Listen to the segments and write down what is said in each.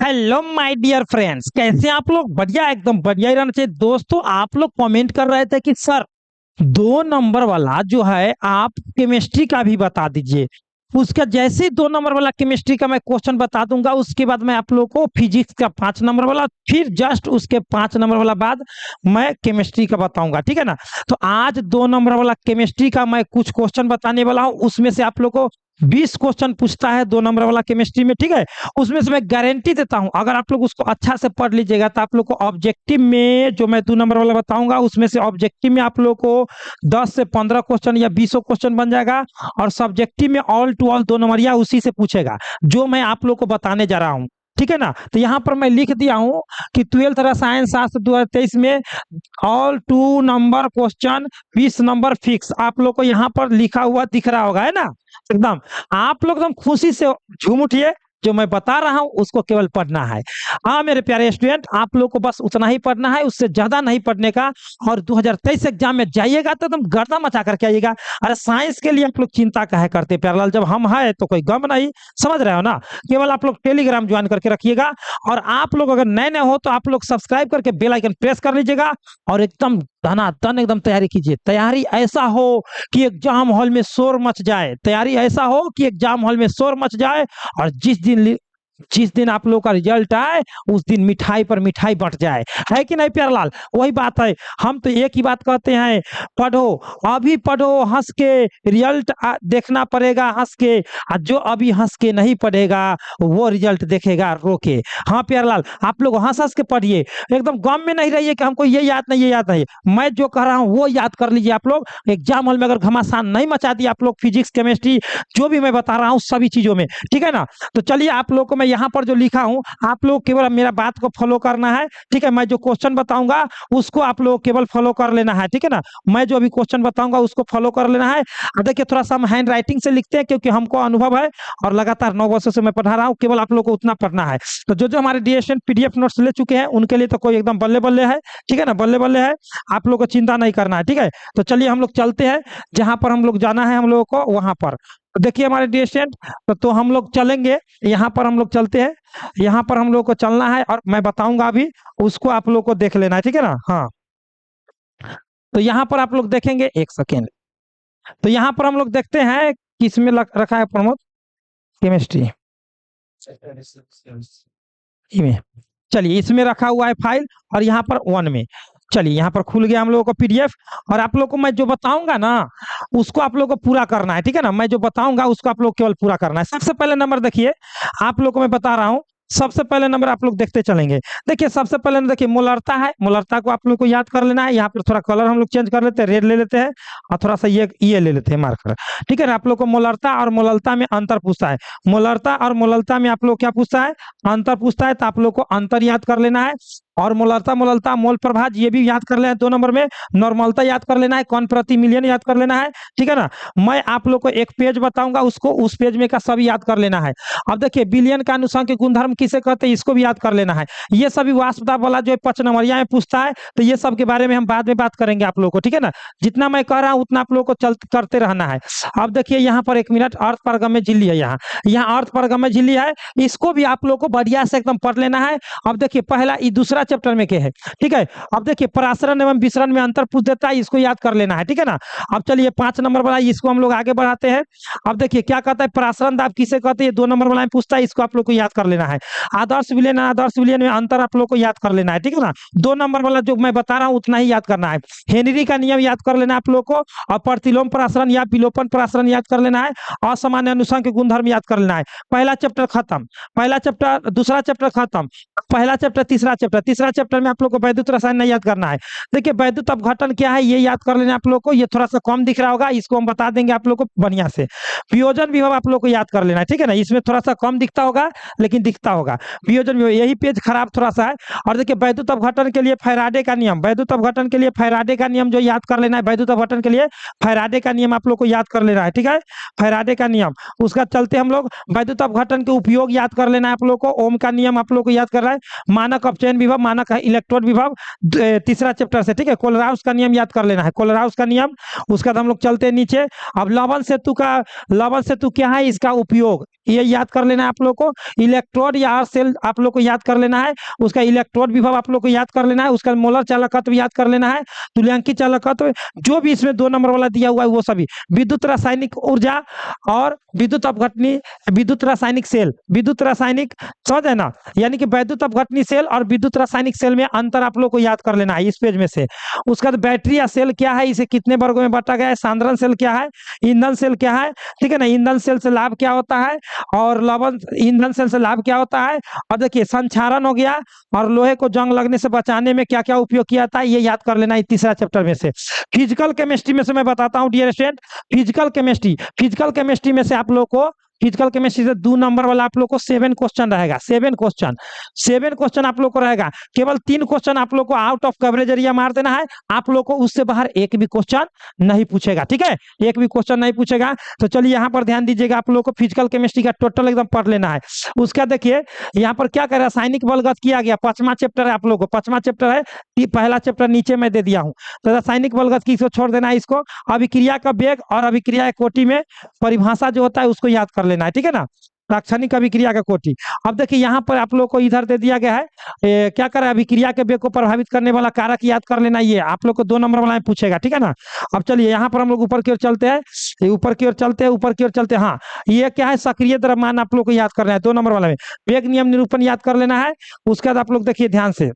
Hello my dear friends, कैसे आप लोग? बढ़िया, एकदम बढ़िया ही रहना चाहिए। दोस्तों, आप लोग कमेंट कर रहे थे कि सर 2 नंबर वाला जो है आप केमिस्ट्री का भी बता दीजिए। उसका जैसे ही 2 नंबर वाला केमिस्ट्री का मैं क्वेश्चन बता दूंगा, उसके बाद मैं आप लोग को फिजिक्स का 5 नंबर वाला, फिर जस्ट उसके 5 नंबर वाला बाद मैं केमिस्ट्री का बताऊंगा। ठीक है ना? तो आज 2 नंबर वाला केमिस्ट्री का मैं कुछ क्वेश्चन बताने वाला हूं। उसमें से आप लोग को 20 क्वेश्चन पूछता है 2 नंबर वाला केमिस्ट्री में। ठीक है? उसमें से मैं गारंटी देता हूं, अगर आप लोग उसको अच्छा से पढ़ लीजिएगा तो आप लोग को ऑब्जेक्टिव में जो मैं 2 नंबर वाला बताऊंगा, उसमें से ऑब्जेक्टिव में आप लोग को 10 से 15 क्वेश्चन या 20 क्वेश्चन बन जाएगा। और सब्जेक्टिव में ऑल टू ऑल 2 नंबरिया उसी से पूछेगा जो मैं आप लोग को बताने जा रहा हूँ। ठीक है ना? तो यहाँ पर मैं लिख दिया हूँ कि 12th रसायन शास्त्र 2023 में all 2 number question 20 number fix आप लोग को यहाँ पर लिखा हुआ दिख रहा होगा, है ना? एकदम आप लोग एकदम खुशी से झूम उठिए। जो मैं बता रहा हूं उसको केवल पढ़ना है। हाँ मेरे प्यारे स्टूडेंट, आप लोग को बस उतना ही पढ़ना है, उससे ज्यादा नहीं पढ़ने का। और 2023 एग्जाम में जाइएगा तो एकदम गर्दा मचा करके आइएगा। अरे साइंस के लिए आप लोग चिंता काहे करते प्यारेलाल? जब हम है तो कोई गम नहीं। समझ रहे हो ना? केवल आप लोग टेलीग्राम ज्वाइन करके रखिएगा। और आप लोग अगर नए नए हो तो आप लोग सब्सक्राइब करके बेल आइकन प्रेस कर लीजिएगा। और एकदम धनाधन एकदम तैयारी कीजिए। तैयारी ऐसा हो कि एग्जाम हॉल में शोर मच जाए। तैयारी ऐसा हो कि एग्जाम हॉल में शोर मच जाए। और जिस दिन आप लोग का रिजल्ट आए उस दिन मिठाई पर मिठाई बंट जाए। है कि नहीं प्यारलाल? वही बात है। हम तो एक ही बात कहते हैं, पढ़ो, अभी पढ़ो हंस के, रिजल्ट देखना पड़ेगा हंस के। और जो अभी हंस के नहीं पढ़ेगा वो रिजल्ट देखेगा रो के। हाँ प्यारलाल, आप लोग हंस हंस के पढ़िए, एकदम गम में नहीं रहिए कि हमको ये याद नहीं, ये याद नहीं। मैं जो कह रहा हूँ वो याद कर लीजिए आप लोग। एग्जाम हॉल में अगर घमासान नहीं मचा दिया आप लोग, फिजिक्स केमिस्ट्री जो भी मैं बता रहा हूँ सभी चीजों में। ठीक है ना? तो चलिए, आप लोग को मैं यहाँ पर जो लिखा हूँ, आप लोग केवल मेरा बात को फॉलो करना है। ठीक है? मैं जो क्वेश्चन बताऊंगा उसको आप लोग केवल फॉलो कर लेना है। ठीक है ना? मैं जो अभी क्वेश्चन बताऊंगा उसको फॉलो कर लेना है। देखिए, थोड़ा सा हम हैंड राइटिंग से लिखते हैं क्योंकि हमको अनुभव है और लगातार 9 वर्षों से मैं पढ़ा रहा हूँ। केवल आप लोग को उतना पढ़ना है। तो जो जो हमारे डीएसएन पीडीएफ नोट्स ले चुके हैं उनके लिए तो कोई एकदम बल्ले बल्ले है। ठीक है ना? बल्ले बल्ले है, आप लोग को चिंता नहीं करना है। ठीक है? तो चलिए हम लोग चलते हैं जहां पर हम लोग जाना है हम लोगों को वहां पर। तो देखिए हमारे डिस्टेंट, तो हम लोग चलेंगे, यहाँ पर हम लोग चलते हैं। यहाँ पर हम लोग को चलना है और मैं बताऊंगा अभी, उसको आप लोग को देख लेना है। ठीक है ना? हाँ, तो यहाँ पर आप लोग देखेंगे, एक सेकेंड। तो यहाँ पर हम लोग देखते हैं किसमें रखा है प्रमोद, केमिस्ट्री में। चलिए, इसमें रखा हुआ है फाइल और यहाँ पर 1 में। चलिए, यहाँ पर खुल गया हम लोगों को पीडीएफ। और आप लोग को मैं जो बताऊंगा ना उसको आप लोग को पूरा करना है। ठीक है ना? मैं जो बताऊंगा उसको आप लोग केवल पूरा करना है। सबसे पहले नंबर देखिए, आप लोग को मैं बता रहा हूँ। सबसे पहले नंबर आप लोग देखते चलेंगे। देखिए, सबसे पहले देखिए मोलरता है। मोलरता को आप लोग को याद कर लेना है। यहाँ पर थोड़ा कलर हम लोग चेंज कर लेते हैं, रेड ले लेते हैं और थोड़ा सा ये ले लेते हैं मार्कर। ठीक है ना? आप लोग को मोलरता और मोललता में अंतर पूछता है। मोलरता और मोललता में आप लोग क्या पूछता है? अंतर पूछता है। तो आप लोग को अंतर याद कर लेना है। और मोलरता मोललता मोल प्रभाज ये भी याद कर लेना है 2 नंबर में। नॉर्मलता याद कर लेना है। कौन प्रति मिलियन याद कर लेना है। ठीक है ना? मैं आप लोग को एक पेज बताऊंगा, उसको उस पेज में का सभी याद कर लेना है। अब देखिए, बिलियन का अनुसंग के गुणधर्म किसे कहते हैं, इसको भी याद कर लेना है। ये सभी वाष्पदाब वाला जो 5 नंबरिया में पूछता है, तो ये सब के बारे में हम बाद में बात करेंगे आप लोग को। ठीक है ना? जितना मैं कह रहा हूं उतना आप लोग को चल करते रहना है। अब देखिए, यहाँ पर 1 मिनट, अर्थ पारगम्य झिल्ली है। यहाँ अर्थ पारगम्य झिल्ली है, इसको भी आप लोग को बढ़िया से एकदम पढ़ लेना है। अब देखिए, पहला ये दूसरा चैप्टर में क्या है। ठीक है? अब देखिए, परासरण एवं विसरण में अंतर पूछ देता है, इसको याद कर लेना है। ठीक है ना? अब चलिए 5 नंबर वाला, इसको हम लोग आगे बढ़ाते हैं। अब देखिए क्या कहता है, परासरण दाब किसे कहते हैं, 2 नंबर वाला में पूछता है, इसको आप लोग को याद कर लेना है। आदर्श विलयन आदर्श विलयन में अंतर आप लोग को याद कर लेना है। ठीक है ना? 2 नंबर वाला जो मैं बता रहा हूं उतना ही याद करना है। हेनरी का नियम याद कर लेना है आप लोग को। और प्रतिलोम परासरण या विलोपन परासरण याद कर लेना है। असामान्य अनुसंग के गुणधर्म याद कर लेना है। पहला चैप्टर खत्म, पहला चैप्टर, दूसरा चैप्टर खत्म, पहला चैप्टर, तीसरा चैप्टर में आप लोग को वैद्युत रसायन नहीं याद करना है। देखिए, वैद्युत अपघटन क्या है ये याद कर लेना आप लोग को। ये थोड़ा सा कम दिख रहा होगा, इसको हम बता देंगे आप लोग को बढ़िया से। वियोजन विभव आप लोग को याद कर लेना है। ठीक है ना? इसमें थोड़ा सा कम दिखता होगा लेकिन दिखता होगा। वियोजन विभव, यही पेज खराब थोड़ा सा है। और देखिए, वैद्युत अपघटन के लिए फैराडे का नियम, वैद्युत अपघटन के लिए फैराडे का नियम जो याद कर लेना है। वैद्युत अपघटन के लिए फैराडे का नियम आप लोग को याद कर लेना है। ठीक है? फैराडे का नियम, उसका चलते हम लोग वैद्युत अपघटन के उपयोग याद कर लेना है आप लोग को। ओम का नियम आप लोग को याद कर रहा है। मानक अपचयन विभव, मानक है इलेक्ट्रॉन विभव तीसरा चैप्टर से, ठीक है। कोलराउस का नियम याद कर लेना है, कोलराउस का नियम। उसके बाद हम लोग चलते हैं नीचे। अब लवण सेतु क्या है, इसका उपयोग ये याद कर लेना है आप लोग को। इलेक्ट्रोड या अर्थ सेल आप लोग को याद कर लेना है, उसका इलेक्ट्रोड विभव आप लोग को याद कर लेना है, उसका मोलर चालकत्व याद कर लेना है, तुल्यांकी चालकत्व, जो भी इसमें 2 नंबर वाला दिया हुआ है वो सभी, विद्युत रासायनिक ऊर्जा और विद्युत अपघटनी, विद्युत रासायनिक सेल, विद्युत रासायनिक, समझ है ना, यानी कि वैद्युत अपघटनी सेल और विद्युत रासायनिक सेल में अंतर आप लोग को याद कर लेना है इस पेज में से। उसका बैटरी या सेल क्या है, इसे कितने वर्गों में बांटा गया है, सांद्रण सेल क्या है, ईंधन सेल क्या है, ठीक है ना, ईंधन सेल से लाभ क्या होता है और लवण ईंधन सेल से लाभ क्या होता है। और देखिए संक्षारण हो गया, और लोहे को जंग लगने से बचाने में क्या क्या उपयोग किया जाता है, ये याद कर लेना है तीसरा चैप्टर में से। फिजिकल केमिस्ट्री में से मैं बताता हूं डियर स्टूडेंट, फिजिकल केमिस्ट्री में से आप लोग को, फिजिकल केमिस्ट्री से 2 नंबर वाला आप लोग को 7 क्वेश्चन रहेगा, 7 क्वेश्चन आप लोग को रहेगा। केवल 3 क्वेश्चन आप लोग को आउट ऑफ कवरेज एरिया मार देना है, आप लोग को उससे बाहर एक भी क्वेश्चन नहीं पूछेगा, ठीक है, एक भी क्वेश्चन नहीं पूछेगा। तो चलिए यहाँ पर ध्यान दीजिएगा, आप लोग को फिजिकल केमिस्ट्री का टोटल एकदम पढ़ लेना है। उसका देखिए यहाँ पर क्या कर रासायनिक बलगत किया गया, 5वां चैप्टर है आप लोग को, 5वां चैप्टर है, पहला चैप्टर नीचे में दे दिया हूँ। तो रासायनिक बलगत की छोड़ देना है इसको, अभिक्रिया का वेग और अभिक्रिया कोटि में परिभाषा जो होता है उसको याद कर लेना है, ठीक है ना, रासायनिक अभिक्रिया का कोटि। अब देखिए यहाँ पर आप लोग को इधर दे दिया गया है, क्या करे, अभिक्रिया के वेग को प्रभावित करने वाला कारक याद कर लेना, ये आप लोग को 2 नंबर वाला में पूछेगा, ठीक है ना। अब चलिए यहाँ पर हम लोग ऊपर की ओर चलते हैं, ऊपर की ओर चलते हैं। हाँ, ये क्या है, सक्रिय द्रव्यमान आप लोग को याद करना है 2 नंबर वाला में, वेग नियम निरूपण याद कर लेना है। उसके बाद आप लोग देखिए ध्यान से,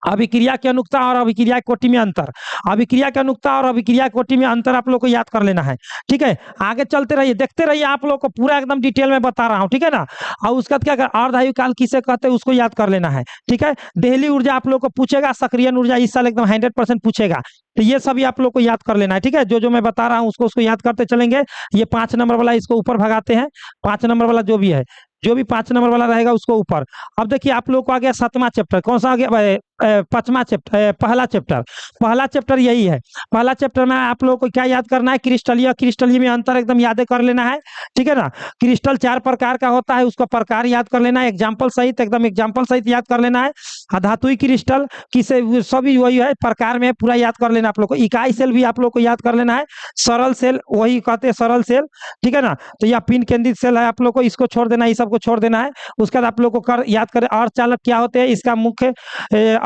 अभिक्रिया की अनुक्ता और अभिक्रिया कोटि में अंतर, अभिक्रिया की अनुक्ता और अभिक्रिया कोटि में अंतर आप लोग को याद कर लेना है, ठीक है। आगे चलते रहिए, देखते रहिए, आप लोग को पूरा एकदम डिटेल में बता रहा हूं, ठीक है ना। और उसका क्या कर, अर्धआयु काल किसे कहते हैं उसको याद कर लेना है, ठीक है। देहली ऊर्जा आप लोग को पूछेगा, सक्रिय ऊर्जा इस साल एकदम 100% पूछेगा, तो ये सभी आप लोग को याद कर लेना है, ठीक है। जो मैं बता रहा हूँ उसको याद करते चलेंगे। ये 5 नंबर वाला, इसको ऊपर भगाते हैं, 5 नंबर वाला जो भी है, जो भी 5 नंबर वाला रहेगा उसको ऊपर। अब देखिए आप लोग को आ गया 7वां चैप्टर, कौन सा आ गया, 5वां चैप्टर, पहला चैप्टर यही है। पहला चैप्टर में आप लोगों को क्या याद करना है, क्रिस्टलीय में अंतर एकदम याद कर लेना है, ठीक है ना। क्रिस्टल 4 प्रकार का होता है, उसका प्रकार याद कर लेना है, एग्जाम्पल सहित, एकदम एग्जाम्पल सहित याद कर लेना है। धातुई क्रिस्टल किसे, सभी वही है, प्रकार में पूरा याद कर लेना आप लोग को। इकाई सेल भी आप लोग को याद कर लेना है, सरल सेल वही कहते हैं, सरल सेल, ठीक है ना। तो यह पिन केंद्रित सेल है, आप लोग को इसको छोड़ देना है, सबको छोड़ देना है। उसके बाद आप लोग को याद करें अर्धचालक क्या होते हैं, इसका मुख्य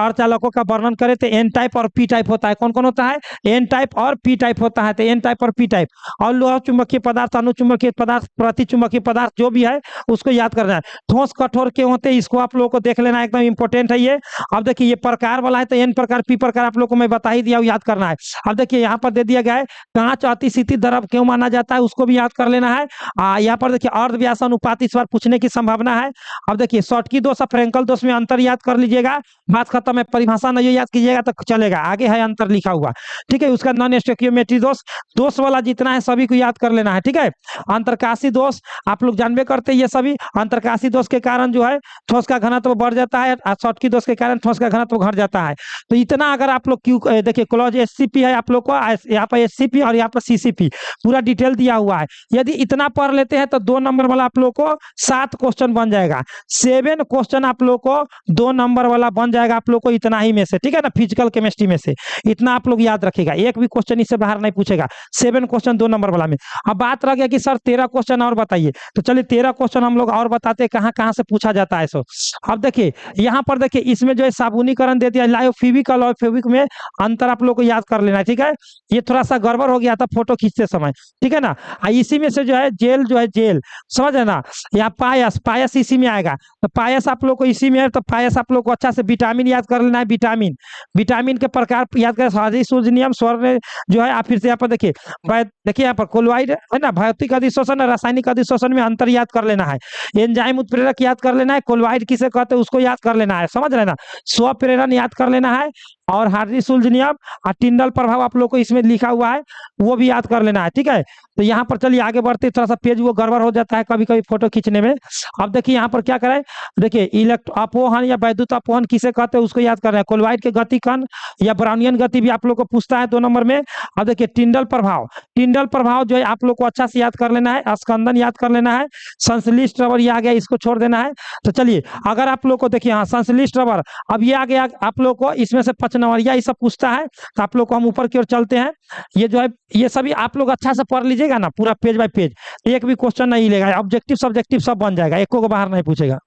अर्धचालकों का वर्णन करें तो एन टाइप और पी टाइप होता है। कौन कौन होता है, एन टाइप और पी टाइप होता है, तो एन टाइप और पी टाइप। और लोह चुंबकीय पदार्थ, अनुचुंबकीय पदार्थ, प्रतिचुंबकीय पदार्थ जो भी है उसको याद करना है। ठोस कठोर क्यों होते हैं इसको आप लोगों को देख लेना, एकदम इंपॉर्टेंट है ये। अब देखिए ये प्रकार वाला है, तो एन प्रकार पी प्रकार आप लोग को मैं बता ही दिया, याद करना है। अब देखिए यहाँ पर दे दिया गया है, कांच अतिशीतल द्रव क्यों माना जाता है उसको भी याद कर लेना है। यहाँ पर देखिए अर्ध व्यास अनुपात इस बार पूछने की संभावना है। अब देखिए शॉर्टकी दोष और फ्रेंकल दोष में अंतर याद कर लीजिएगा, बात खत्म है, परिभाषा नहीं याद कीजिएगा तो चलेगा, आगे है अंतर लिखा हुआ, ठीक है। उसका नॉन स्टोइकियोमेट्री दोष वाला जितना है सभी को याद कर लेना है, ठीक है। अंतरकाशी दोष आप लोग जानबे करते हैं, ये सभी अंतरकाशी दोष के कारण जो है ठोस का घनत्व बढ़ जाता है, शॉर्टकी दोष के कारण ठोस का घनत्व घट जाता है। तो इतना अगर आप लोग क्यों देखिए, क्लॉज एससीपी है आप लोग को, यहाँ पर एससीपी और यहाँ पर सीसीपी पूरा डिटेल दिया हुआ है। यदि इतना पढ़ लेते हैं तो 2 नंबर वाला आप लोग को 7 क्वेश्चन बन जाएगा, 7 क्वेश्चन आप लोग को 2 नंबर वाला बन जाएगा आप लोग को इतना ही में से, ठीक है ना। फिजिकल केमिस्ट्री में से इतना आप लोग याद रखेगा, एक भी क्वेश्चन इससे बाहर नहीं पूछेगा, 7 क्वेश्चन 2 नंबर वाला में। अब बात रह गया कि सर 13 क्वेश्चन और बताइए, तो चलिए 13 क्वेश्चन हम लोग और बताते हैं कहाँ कहाँ से पूछा जाता है। सो अब देखिए यहाँ पर देखिए, इसमें जो है साबुनीकरण दे दिया, लायोफेविकल और फेविक में अंतर आप लोग को याद कर लेना है, ठीक है। ये थोड़ा सा गड़बड़ हो गया था फोटो खींचते समय, ठीक है ना। इसी में से जो है जेल समझ है ना, यहाँ पायस इसी में आएगा, तो पायस आप लोग को इसी में है, तो पायस आप लोग को अच्छा से विटामिन याद कर लेना है, विटामिन के प्रकार याद करें, स्वादिष्ट सूर्य नियम, स्वर्ण जो है। आप फिर से यहाँ पर देखिए यहाँ पर कोलोइड है ना, भौतिक अधिशोषण और रासायनिक अधिशोषण में अंतर याद कर लेना है। एंजाइम उत्प्रेरक याद कर लेना है, कोलोइड किसे कहते हैं उसको याद कर लेना है, समझ रहे ना। स्वप्रेरण याद कर लेना है, और हार्डी-सुल्ज नियम और टिंडल प्रभाव आप लोग को इसमें लिखा हुआ है, वो भी याद कर लेना है, ठीक है। तो यहाँ पर चलिए आगे बढ़ते, थोड़ा सा पेज वो गड़बड़ हो जाता है कभी कभी फोटो खींचने में। अब देखिए यहाँ पर क्या करें, देखिए इलेक्ट अपोहन या वैद्युत अपोहन किसे कहते हैं उसको याद कर रहे हैं। कोलवाइड के गति कण या ब्राउनियन गति भी आप लोग को पूछता है 2 नंबर में। अब देखिए टिंडल प्रभाव, टिंडल प्रभाव जो है आप लोग को अच्छा से याद कर लेना है, स्कंदन याद कर लेना है, संश्लिष्ट रबर ये आ गया, इसको छोड़ देना है। तो चलिए अगर आप लोग को देखिए हाँ संश्लिष्ट रबर, अब ये आ गया आप लोग को, इसमें से पचनवरिया ये सब पूछता है। तो आप लोग को हम ऊपर की ओर चलते हैं, ये जो है ये सभी आप लोग अच्छा से पढ़ लीजिएगा ना पूरा पेज बाय पेज, एक भी क्वेश्चन नहीं लेगा, ऑब्जेक्टिव सब्जेक्टिव सब बन जाएगा, एको को बाहर नहीं पूछेगा।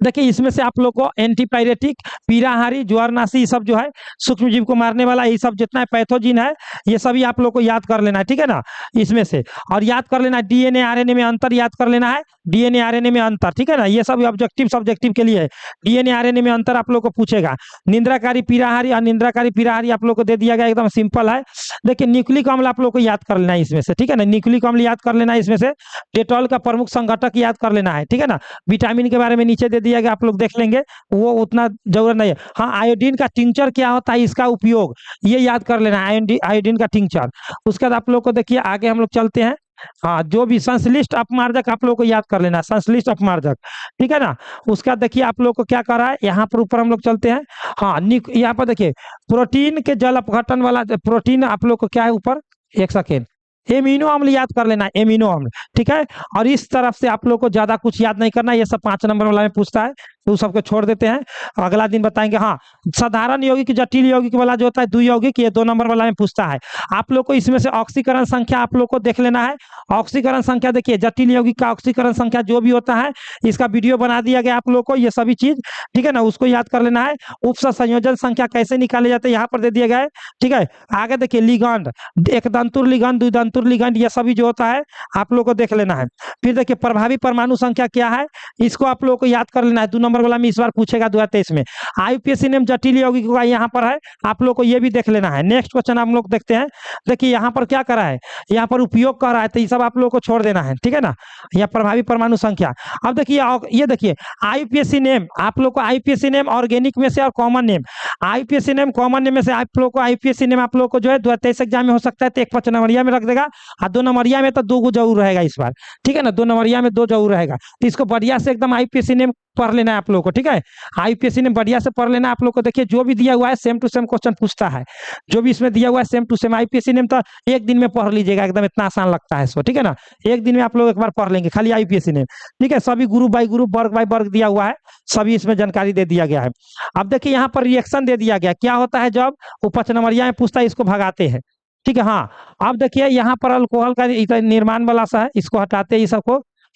देखिए इसमें से आप लोग को एंटीपायरेटिक, पीराहारी, ज्वारनाशी ये सब जो है सूक्ष्म जीव को मारने वाला, ये सब जितना पैथोजिन है ये सभी आप लोग को याद कर लेना है, ठीक है ना, इसमें से। और याद कर लेना है डीएनए आरएनए में अंतर याद कर लेना है, डीएनए आरएनए में अंतर, ठीक है ना, ये सब ऑब्जेक्टिव सब्जेक्टिव के लिए है। डीएनए आरएनए में अंतर आप लोग को पूछेगा। निंद्राकारी पीराहारी, अनिंद्राकारी पीराहारी आप लोग को दे दिया गया, एकदम सिंपल है। देखिए न्यूक्लिक अम्ल आप लोग को याद कर लेना है इसमें से, ठीक है ना, न्यूक्लिक अम्ल याद कर लेना है इसमें से। डेटॉल का प्रमुख संघटक याद कर लेना है, ठीक है ना। विटामिन के बारे में नीचे दे दिया गया, आप लोग देख लेंगे, वो उतना जरूरत नहीं है। हाँ आयोडीन का टिंचर क्या होता है, इसका उपयोग ये याद कर लेना है, आयोडीन का टिंचर। उसके बाद आप लोग को देखिए आगे हम लोग चलते हैं। हाँ जो भी संश्लिष्ट अपमार्जक आप लोग को याद कर लेना है, संश्लिष्ट अपमार्जक, ठीक है ना। उसके बाद देखिए आप लोग को क्या कर रहा है, यहाँ पर ऊपर हम लोग चलते हैं। हाँ यहाँ पर देखिए प्रोटीन के जल अपघटन वाला प्रोटीन आप लोग को क्या है ऊपर, एक सेकेंड, एमिनो अम्ल याद कर लेना, एमिनो अम्ल, ठीक है। और इस तरफ से आप लोग को ज्यादा कुछ याद नहीं करना, ये सब 5 नंबर वाला में पूछता है, तो सबको छोड़ देते हैं, अगला दिन बताएंगे। हाँ साधारण यौगिक, जटिल यौगिक वाला जो होता है द्वियौगिक, ये 2 नंबर वाला में पूछता है। आप लोग को इसमें से ऑक्सीकरण संख्या आप लोग को देख लेना है। ऑक्सीकरण संख्या देखिए जटिल यौगिक का ऑक्सीकरण संख्या जो भी होता है, इसका वीडियो बना दिया गया आप लोग को, ये सभी चीज, ठीक है ना, उसको याद कर लेना है। उपसर संयोजन संख्या कैसे निकाले जाते हैं यहाँ पर दे दिया गया है, ठीक है। आगे देखिए लिगंड, एक दंतुर लिगंड, द्विदंतुर लिगंड, ये सभी जो होता है आप लोग को देख लेना है। फिर देखिए प्रभावी परमाणु संख्या क्या है, इसको आप लोग को याद कर लेना है, 2 नंबर वाला में इस बार पूछेगा 2023 में। आईयूपीएसी नेम जटिल यौगिक का यहाँ पर है, आप लोग को ये भी देख लेना है। नेक्स्ट क्वेश्चन हम लोग देखते हैं। देखिए यहाँ पर क्या करा है, यहाँ पर उपयोग कर रहा है, तो ये सब आप लोग को छोड़ देना है, ठीक है ना। यह प्रभावी परमाणु संख्या। अब देखिए ये देखिए आईयूपीएसी नेम, आप लोग को आईयूपीएसी नेम ऑर्गेनिक में से और common name, IUPAC name common name में से आप लोग को आईयूपीएसी नेम आप लोग को जो है 2023 एग्जाम में हो सकता है, तो एक 5 नंबरिया में रख देगा, और 2 नंबरिया में तो 2 जरूर रहेगा इस बार, ठीक है ना, 2 नंबरिया में 2 जरूर रहेगा। तो इसको बढ़िया से एकदम आईयूपीएसी नेम पढ़ लेना है आप लोग को, ठीक है। आईयूपीएसी ने बढ़िया से पढ़ लेना है आप लोग को। देखिए जो भी दिया हुआ है सेम टू सेम क्वेश्चन पूछता है, जो भी इसमें दिया हुआ है same to same. IUPAC name तो एक दिन में पढ़ लीजिएगा, एकदम इतना आसान लगता है इसको, ठीक है ना, एक दिन में आप लोग एक बार पढ़ लेंगे खाली आईयूपीएसी नेम, ठीक है। सभी ग्रुप बाय ग्रुप, वर्ग बाय वर्ग दिया हुआ है, सभी इसमें जानकारी दे दिया गया है। अब देखिए यहाँ पर रिएक्शन दे दिया गया, क्या होता है जब वो 5 नंबरिया में पूछता है, इसको भगाते हैं, ठीक है। हाँ अब देखिए यहाँ पर अल्कोहल का निर्माण वाला सा है, इसको हटाते हैं,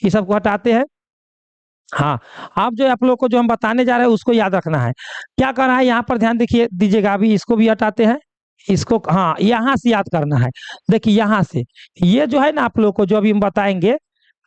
ये सबको हटाते हैं। हाँ अब जो आप लोग को जो हम बताने जा रहे हैं उसको याद रखना है, क्या कर रहा है यहाँ पर ध्यान देखिए दीजिएगा। अभी इसको भी हटाते हैं, इसको हाँ यहाँ से याद करना है। देखिए यहाँ से ये जो है ना आप लोग को जो अभी हम बताएंगे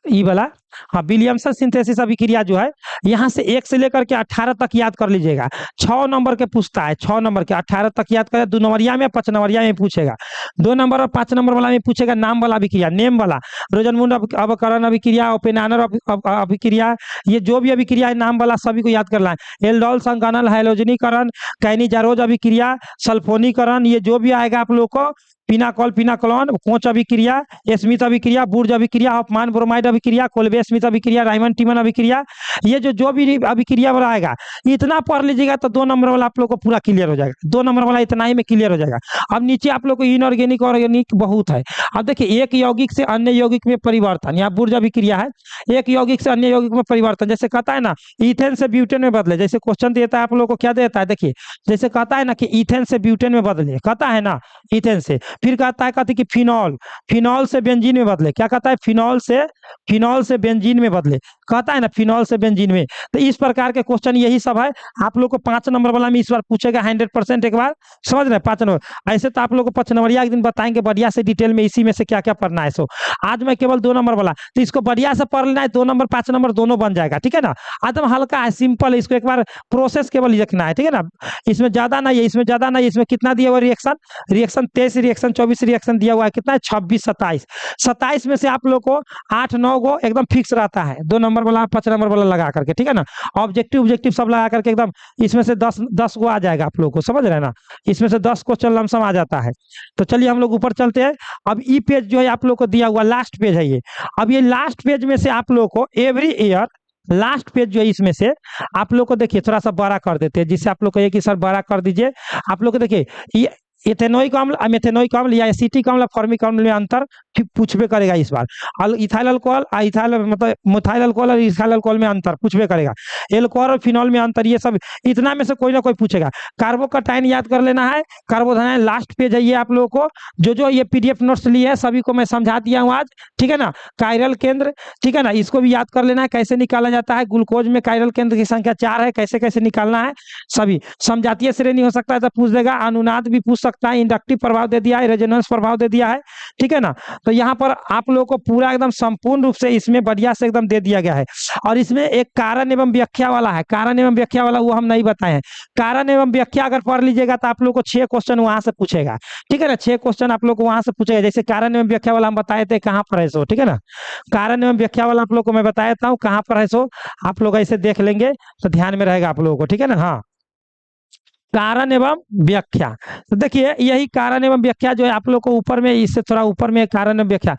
ये वाला, हाँ विलियमसन सिंथेसिस अभिक्रिया जो है, यहाँ से 1 से लेकर के 18 तक याद कर लीजिएगा। 6 नंबर के पूछता है, 6 नंबर के 18 तक याद करें। 2 नंबरिया में 5 नंबरिया में पूछेगा, 2 नंबर और 5 नंबर वाला में पूछेगा नाम वाला अभिक्रिया, नेम वाला, रोजनमुंड अवकरण अभिक्रिया, ओपेनहाइमर अभिक्रिया, ये जो भी अभिक्रिया है नाम वाला सभी को याद करना है। एल्डोल संगणन, हैलोजनीकरण, कैनिजारोज अभिक्रिया, सल्फोनीकरण, ये जो भी आएगा आप लोग को, पिनाकोल पिनाकोलॉन, कोच अभिक्रिया, स्मिथ अभिक्रिया, बुर्ज अभिक्रिया, हॉफमान ब्रोमाइड अभिक्रिया, कोल्बे स्मिथ अभिक्रिया, राइमंड टीमन अभिक्रिया, ये जो भी अभिक्रिया वाला आएगा इतना पढ़ लीजिएगा तो 2 नंबर वाला आप लोग को पूरा क्लियर हो जाएगा। 2 नंबर वाला इतना ही में क्लियर हो जाएगा। अब नीचे आप लोग को इनऑर्गेनिक ऑर्गेनिक बहुत है। अब देखिए एक यौगिक से अन्य यौगिक में परिवर्तन, यहाँ बुर्ज अभिक्रिया है, एक यौगिक से अन्य यौगिक में परिवर्तन, जैसे कहता है ना इथेन से ब्यूटेन में बदले, जैसे क्वेश्चन देता है आप लोग को क्या देता है, देखिए जैसे कहता है ना कि इथेन से ब्यूटेन में बदले, कहता है ना इथेन से, फिर कहता है कि फिनॉल, फिनॉल से बेंजीन में बदले, क्या कहता है फिनॉल से बेंजीन में बदले, कहता है ना फिनॉल से बेंजीन में। तो इस प्रकार के क्वेश्चन यही सब है आप लोग को 5 नंबर वाला में इस बार पूछेगा 100%, एक बार समझ रहे हैं 5 नंबर। ऐसे तो आप लोग को 5 नंबरिया एक दिन बताएंगे बढ़िया से डिटेल में, इसी में से क्या क्या पढ़ना है। सो आज मैं केवल 2 नंबर वाला, तो इसको बढ़िया से पढ़ लेना है, 2 नंबर 5 नंबर दोनों बन जाएगा, ठीक है ना। एकदम हल्का है, सिंपल है, इसको एक बार प्रोसेस केवल लिखना है, ठीक है ना। इसमें ज्यादा नहीं है, इसमें ज्यादा नहीं है। इसमें कितना दिया हुआ रिएक्शन, 23 रिएक्शन 24 रिएक्शन दिया हुआ है, कितना है 26 27 में से आप लोग को 8 9 गो एकदम फिक्स रहता है, 2 नंबर वाला 5 नंबर वाला लगा करके, ठीक है ना। ऑब्जेक्टिव ऑब्जेक्टिव सब लगा करके एकदम इसमें से 10 गो आ जाएगा आप लोगों को, समझ रहे हैं ना। इसमें से 10 क्वेश्चन लमसम आ जाता है। तो चलिए हम लोग ऊपर चलते हैं। अब ई पेज जो है आप लोग को दिया हुआ लास्ट पेज है ये। अब ये लास्ट पेज में से आप लोग को एवरी ईयर लास्ट पेज जो है इसमें से आप लोग को देखिए थोड़ा सा बड़ा कर देते हैं, जिससे आप लोग को एक ही सर बड़ा कर दीजिए। आप लोग को देखिए ये इथेनोइक अम्ल मेथेनोइक अम्ल या एसिटिक अम्ल फॉर्मिक अम्ल में अंतर पूछबे करेगा इस बार। इथाइल अल्कोहल इथाइल मतलब मिथाइल अल्कोहल और इथाइल अल्कोहल में अंतर पूछबे करेगा। एल्कोहल और फिनॉल में अंतर, ये सब इतना में से कोई ना कोई पूछेगा। कार्बोकटाइन याद कर लेना है, कार्बोधाइन लास्ट पेज है ये आप लोगों को। जो ये पीडीएफ नोट्स लिए है सभी को मैं समझा दिया हूँ आज, ठीक है ना। कायरल केंद्र, ठीक है ना, इसको भी याद कर लेना है कैसे निकाला जाता है। ग्लूकोज में कायरल केंद्र की संख्या 4 है, कैसे कैसे निकालना है सभी। समझातीय श्रेणी हो सकता है तो पूछ देगा, अनुनाद भी पूछ सकता है, इंडक्टिव प्रभाव दे दिया है, रेजोनेंस प्रभाव दे दिया है, ठीक है ना। तो यहाँ पर आप लोगों को पूरा एकदम संपूर्ण रूप से इसमें बढ़िया से एकदम दे दिया गया है। और इसमें एक कारण एवं व्याख्या वाला है, कारण एवं व्याख्या वाला वो हम नहीं बताए हैं। कारण एवं व्याख्या अगर पढ़ लीजिएगा तो आप लोग को 6 क्वेश्चन वहां से पूछेगा, ठीक है ना। 6 क्वेश्चन आप लोग को वहां से पूछेगा। जैसे कारण एवं व्याख्या वाला हम बताए थे कहाँ पर है सो, ठीक है ना। कारण एवं व्याख्या वाला आप लोग को मैं बताया था कहाँ पर है सो, आप लोग ऐसे देख लेंगे तो ध्यान में रहेगा आप लोगों को, ठीक है ना। हाँ, कारण एवं व्याख्या। तो देखिए यही कारण एवं व्याख्या जो है आप लोग को ऊपर में, इससे थोड़ा ऊपर में कारण एवं व्याख्या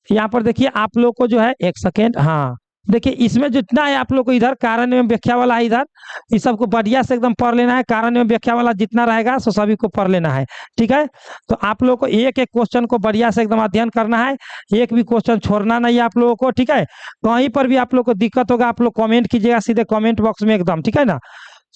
यहाँ पर देखिए आप लोग को जो है, एक सेकेंड, हाँ देखिए इसमें जितना है आप लोग को इधर कारण एवं व्याख्या वाला है, इधर इस सबको बढ़िया से एकदम पढ़ लेना है। कारण एवं व्याख्या वाला जितना रहेगा सो सभी को पढ़ लेना है, ठीक है। तो आप लोग को एक एक क्वेश्चन को बढ़िया से एकदम अध्ययन करना है, एक भी क्वेश्चन छोड़ना नहीं है आप लोगों को, ठीक है। कहीं पर भी आप लोग को दिक्कत होगा आप लोग कमेंट कीजिएगा सीधे कमेंट बॉक्स में एकदम, ठीक है ना।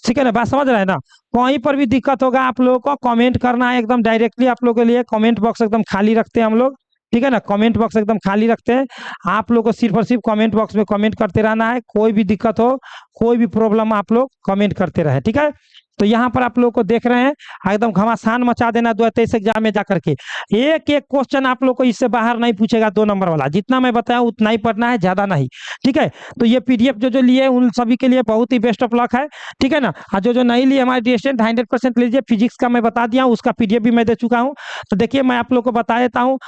ठीक है ना, बात समझ रहे हैं ना। कहीं पर भी दिक्कत होगा आप लोगों को कमेंट करना है एकदम डायरेक्टली। आप लोगों के लिए कमेंट बॉक्स एकदम खाली रखते हैं हम लोग, ठीक है ना। कमेंट बॉक्स एकदम खाली रखते हैं, आप लोग को सिर्फ और सिर्फ कमेंट बॉक्स में कमेंट करते रहना है। कोई भी दिक्कत हो, कोई भी प्रॉब्लम आप लोग कमेंट करते रहे, ठीक है। तो यहाँ पर आप लोग को देख रहे हैं एकदम घमासान मचा देना 2023 एग्जाम में जाकर के। एक एक क्वेश्चन आप लोग को इससे बाहर नहीं पूछेगा, 2 नंबर वाला जितना मैं बताया उतना ही पढ़ना है, ज्यादा नहीं, ठीक है। तो ये पीडीएफ जो लिए उन सभी के लिए बहुत ही बेस्ट ऑफ लक है, ठीक है ना। और जो नहीं लिए हमारे स्टूडेंट 100% लीजिए। फिजिक्स का मैं बता दिया हूँ, उसका पीडीएफ भी मैं दे चुका हूँ। तो देखिए मैं आप लोग को बता देता हूँ,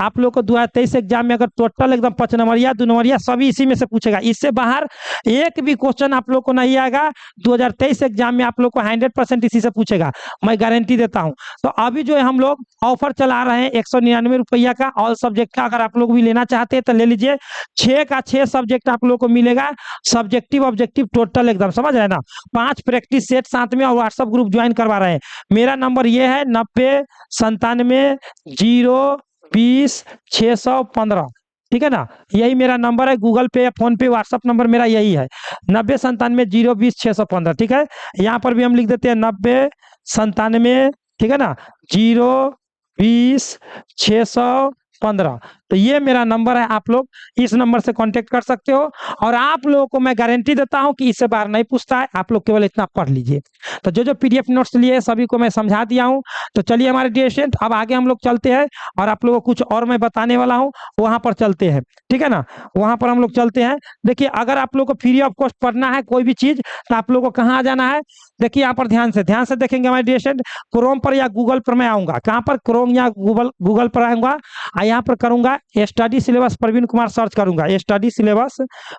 आप लोग को 2023 एग्जाम में अगर टोटल एकदम 5 नंबरिया 2 नंबरिया सभी इसी में से पूछेगा। इससे बाहर एक भी क्वेश्चन आप लोग को नहीं आएगा 2023 एग्जाम में। आप लोग को 100% इसी से पूछेगा, मैं गारंटी देता हूं। तो अभी जो है हम लोग ऑफर चला रहे हैं 199 रुपया का, ऑल सब्जेक्ट का। अगर आप लोग भी लेना चाहते हैं तो ले लीजिए। 6 का 6 सब्जेक्ट आप लोग को मिलेगा, सब्जेक्टिव ऑब्जेक्टिव टोटल एकदम, समझ रहे हैं ना। 5 प्रैक्टिस सेट साथ में और व्हाट्सएप ग्रुप ज्वाइन करवा रहे हैं। मेरा नंबर ये है 9097 020 615, ठीक है ना। यही मेरा नंबर है, गूगल पे या फोन पे व्हाट्सअप नंबर मेरा यही है 9097 020 615, ठीक है। यहाँ पर भी हम लिख देते हैं 9097, ठीक है ना, 020 615। तो ये मेरा नंबर है, आप लोग इस नंबर से कांटेक्ट कर सकते हो। और आप लोगों को मैं गारंटी देता हूं कि इससे बाहर नहीं पूछता है, आप लोग केवल इतना पढ़ लीजिए। तो जो पीडीएफ नोट्स लिए सभी को मैं समझा दिया हूं। तो चलिए हमारे डियर स्टूडेंट अब आगे हम लोग चलते हैं और आप लोगों को कुछ और मैं बताने वाला हूं, वहां पर चलते हैं, ठीक है ना। वहां पर हम लोग चलते हैं। देखिए अगर आप लोग को फ्री ऑफ कॉस्ट पढ़ना है कोई भी चीज तो आप लोग को कहाँ आ जाना है। देखिए यहाँ पर ध्यान से देखेंगे हमारे डियर स्टूडेंट, क्रोम पर या गूगल पर मैं आऊंगा। कहाँ पर, क्रोम या गूगल पर आऊंगा, यहाँ पर करूंगा study syllabus Praveen Kumar, search करूंगा स्टडी सिलेबस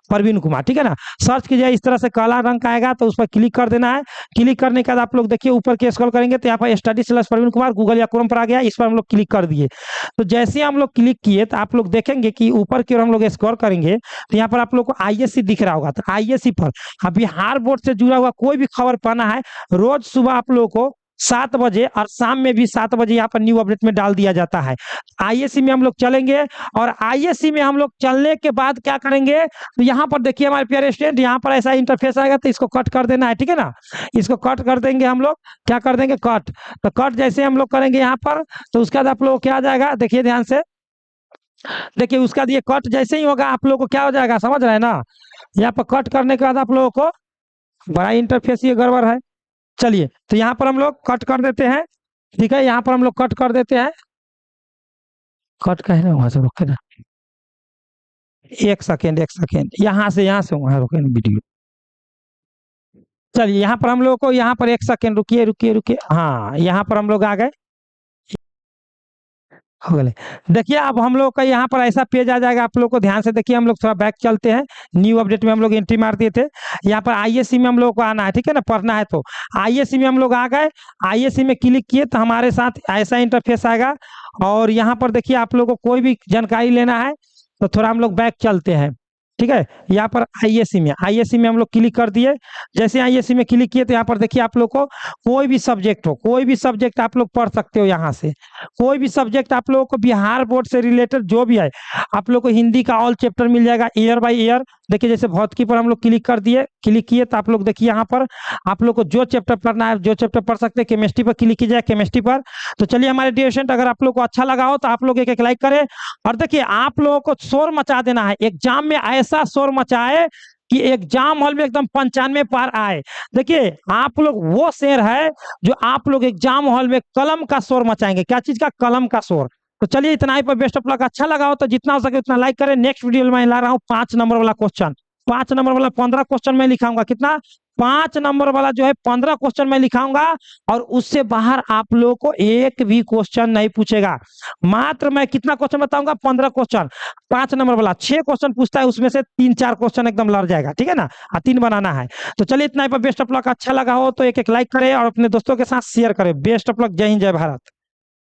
प्रवीण कुमार, ठीक है ना। सर्च कीजिए, इस तरह से काला रंग का आएगा तो उस पर क्लिक कर देना है। क्लिक करने के बाद आप लोग देखिए ऊपर के स्क्रॉल करेंगे तो यहाँ पर study syllabus Praveen Kumar Google या क्रोम पर आ गया, इस पर हम लोग क्लिक कर दिए। तो जैसे हम लोग क्लिक किए तो आप लोग देखेंगे कि ऊपर की ओर हम लोग स्क्रॉल करेंगे तो यहाँ पर आप लोग को आईएससी दिख रहा होगा। तो आईएससी पर बिहार बोर्ड से जुड़ा हुआ कोई भी खबर पाना है, रोज सुबह आप लोग को 7 बजे और शाम में भी 7 बजे यहाँ पर न्यू अपडेट में डाल दिया जाता है। आईएससी में हम लोग चलेंगे और आईएससी में हम लोग चलने के बाद क्या करेंगे, तो यहाँ पर देखिए हमारे प्यारे स्टूडेंट, यहाँ पर ऐसा इंटरफेस आएगा तो इसको कट कर देना है, ठीक है ना। इसको कट कर देंगे हम लोग, क्या कर देंगे, कट। तो कट जैसे हम लोग करेंगे यहाँ पर तो उसके बाद आप लोग क्या आ जाएगा, देखिए ध्यान से देखिए। उसका ये कट जैसे ही होगा आप लोग को क्या हो जाएगा, समझ रहे हैं ना। यहाँ पर कट करने के बाद आप लोगों को, बड़ा इंटरफेस ये गड़बड़ है। चलिए तो यहाँ पर हम लोग कट कर देते हैं, ठीक है। यहाँ पर हम लोग कट कर देते हैं, कट कहना वहां से रोके ना, एक सेकेंड यहाँ से वहां रोके ना वीडियो। चलिए यहाँ पर हम लोग को, यहाँ पर एक सेकेंड रुकिए, हाँ यहाँ पर हम लोग आ गए। हो गए। देखिए अब हम लोग का यहाँ पर ऐसा पेज आ जाएगा, आप लोग को ध्यान से देखिए, हम लोग थोड़ा बैक चलते हैं। न्यू अपडेट में हम लोग एंट्री मार दिए थे, यहाँ पर आईएससी में हम लोग को आना है, ठीक है ना, पढ़ना है। तो आईएससी में हम लोग आ गए, आईएससी में क्लिक किए तो हमारे साथ ऐसा इंटरफेस आएगा। और यहाँ पर देखिए आप लोग को कोई भी जानकारी लेना है तो थोड़ा हम लोग बैक चलते हैं, ठीक है। यहाँ पर आईएससी में हम लोग क्लिक कर दिए। जैसे आईएससी में क्लिक किए तो यहाँ पर देखिए आप लोग को कोई भी सब्जेक्ट हो, कोई भी सब्जेक्ट आप लोग पढ़ सकते हो यहाँ से। कोई भी सब्जेक्ट आप लोगों को बिहार बोर्ड से रिलेटेड जो भी है, आप लोग को हिंदी का ऑल चैप्टर मिल जाएगा ईयर बाय ईयर। देखिए जैसे भौतिकी पर हम लोग क्लिक कर दिए, क्लिक किए तो आप लोग देखिए यहाँ पर आप लोग को जो चैप्टर पढ़ना है, जो चैप्टर पढ़ सकते हैं, केमिस्ट्री पर क्लिक कीजिए, केमिस्ट्री पर। तो चलिए हमारे डिस्कशन अगर आप लोग को अच्छा लगा हो तो आप लोग एक लाइक करें। और देखिए आप लोगों को शोर मचा देना है एग्जाम में, ऐसा शोर मचाए कि एग्जाम हॉल में एकदम 95 पार आए। देखिए आप लोग वो शेर है जो आप लोग एग्जाम हॉल में कलम का शोर मचाएंगे। क्या चीज का? कलम का शोर। तो चलिए इतना ही पर, बेस्ट ऑफ लक। अच्छा लगा हो तो जितना हो सके उतना लाइक करें। नेक्स्ट वीडियो में मैं ला रहा हूँ 5 नंबर वाला क्वेश्चन। 5 नंबर वाला 15 क्वेश्चन मैं लिखाऊंगा। कितना? 5 नंबर वाला जो है 15 क्वेश्चन मैं लिखाऊंगा, और उससे बाहर आप लोगों को एक भी क्वेश्चन नहीं पूछेगा। मात्र मैं कितना क्वेश्चन बताऊंगा? 15 क्वेश्चन। 5 नंबर वाला 6 क्वेश्चन पूछता है, उसमें से 3-4 क्वेश्चन एकदम लड़ जाएगा, ठीक है ना। 3 बनाना है। तो चलिए इतना ही पर, बेस्ट ऑफ लक। अच्छा लगा हो तो एक लाइक करें और अपने दोस्तों के साथ शेयर करें। Best of luck. जय हिंद, जय भारत।